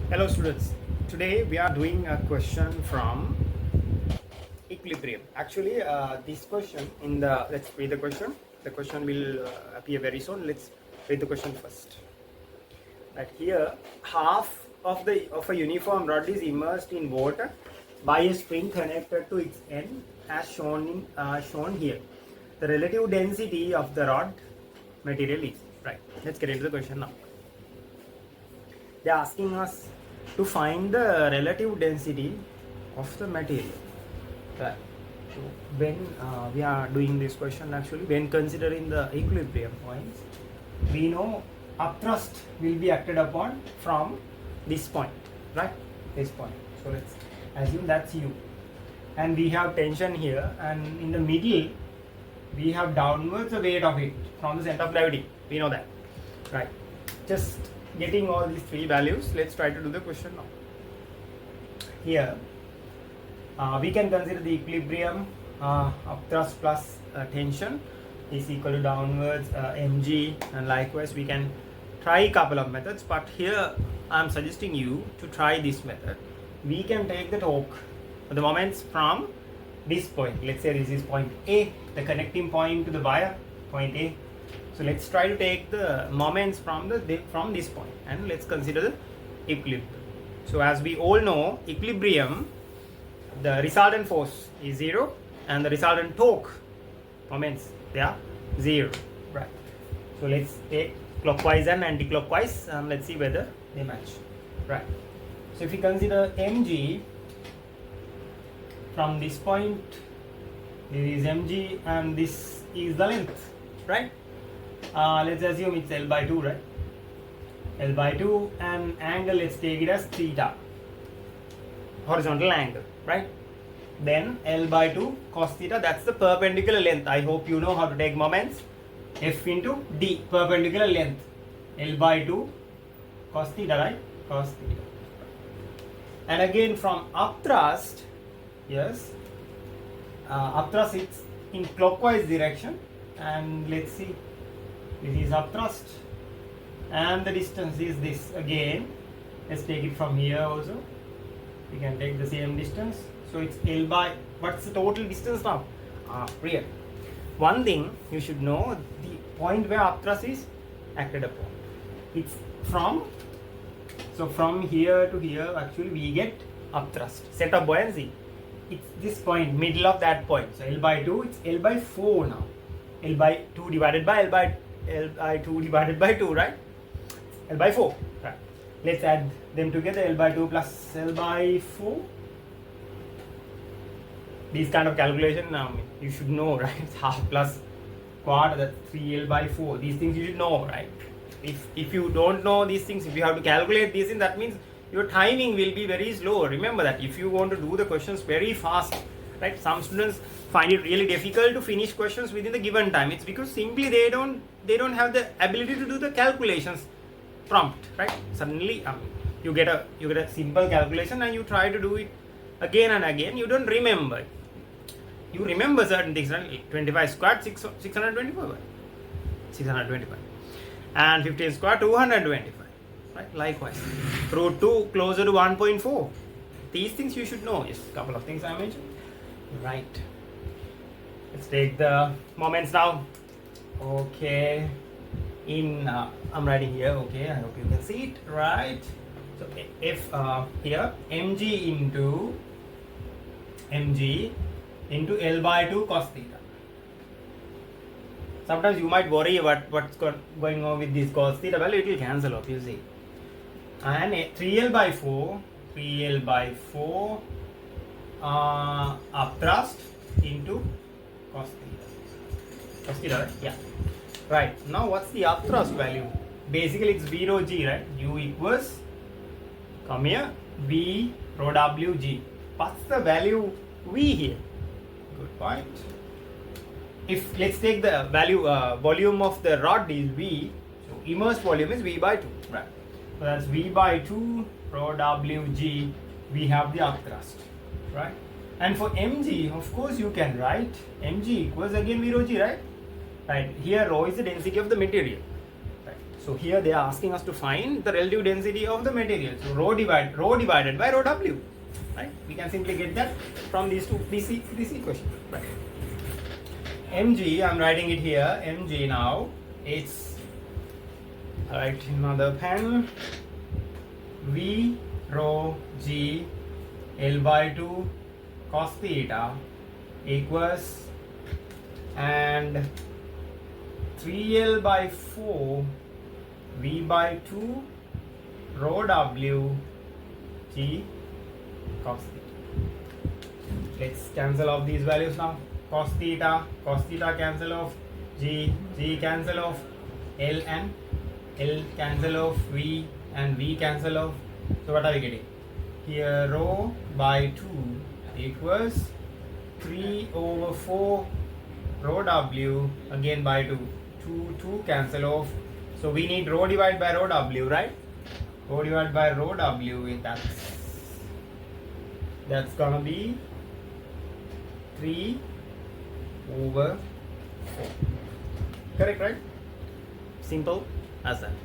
Hello students, today we are doing a question from equilibrium. Actually this question let's read the question will appear very soon. Let's read the question first. Right here, half of a uniform rod is immersed in water by a spring connected to its end as shown here. The relative density of the rod material is, right. Let's get into the question now. They are asking us to find the relative density of the material. Right. So when we are doing this question, actually, when considering the equilibrium points, we know upthrust will be acted upon from this point, right? This point. So let's assume that's U, and we have tension here, and in the middle we have downwards the weight of it from the center of gravity. We know that, right? Just getting all these three values, let's try to do the question now. Here we can consider the equilibrium upthrust plus tension is equal to downwards mg, and likewise we can try a couple of methods, but here I am suggesting you to try this method. We can take the torque, the moments from this point. Let's say this is point A, the connecting point to the wire, point A. So let's try to take the moments from this point, and let's consider the equilibrium. So as we all know, equilibrium, the resultant force is 0 and the resultant torque moments, they are 0, right? So let's take clockwise and anti-clockwise, and let's see whether they match, right? So if we consider mg from this point, this is mg and this is the length, right? Let's assume it's L by 2, right? L by 2, and angle, let's take it as theta, horizontal angle, right? Then L by 2 cos theta, that's the perpendicular length. I hope you know how to take moments. F into D, perpendicular length. L by 2 cos theta, right? Cos theta. And again from upthrust, yes, upthrust it's in clockwise direction, and let's see, this is upthrust and the distance is this. Again, let's take it from here also. We can take the same distance. So it's L by, what's the total distance now? Real. One thing you should know, the point where upthrust is acted upon, it's from, so from here to here actually we get upthrust, center of buoyancy. It's this point, middle of that point. So L by 2, it's L by 4 now. L by 2 divided by L by 2 divided by 2, right? L by 4, right? Let's add them together, L by 2 plus L by 4. These kind of calculation you should know, right? It's half plus quarter, that's 3L by 4. These things you should know, right? If you don't know these things, if you have to calculate these things, that means your timing will be very slow. Remember that if you want to do the questions very fast, right? Some students find it really difficult to finish questions within the given time. It's because simply they don't have the ability to do the calculations prompt, right? Suddenly you get a simple calculation and you try to do it again and again. You don't remember. You remember certain things, right? 25 squared 625, 625, and 15 squared 225, right? Likewise, root 2 closer to 1.4. These things you should know. Yes, couple of things I mentioned, right? Let's take the moments now. Okay, in I'm writing here. Okay, I hope you can see it, right? So if here mg into L by 2 cos theta. Sometimes you might worry about what's going on with this cos theta value. It will cancel off, you see. And 3L by 4 upthrust into cos theta. Cos theta, right? Yeah. Right. Now what's the upthrust value? Basically it's V rho G, right? U equals, come here, V rho W G. What's the value V here? Good point. If let's take the value volume of the rod is V, so immersed volume is V by 2, right? So that's V by 2 rho W G. We have the upthrust, right? And for mg, of course you can write mg equals again V rho G, right? Right. Here rho is the density of the material, right? So here they are asking us to find the relative density of the material. So rho divided by rho W, right? We can simply get that from these this equation, right? Mg, I'm writing it here. Mg now, it's write another pen. V rho G L by 2 cos theta equals, and 3L by 4 V by 2 rho W G cos theta. Let's cancel off these values now. Cos theta cancel off, G cancel off, L cancel off, V and V cancel off. So what are we getting? Here rho by 2 equals 3 over 4 rho W again by 2. 2 cancel off. So we need rho divided by rho W, right? Rho divided by rho W, that's gonna be 3 over 4. Correct, right? Simple as that.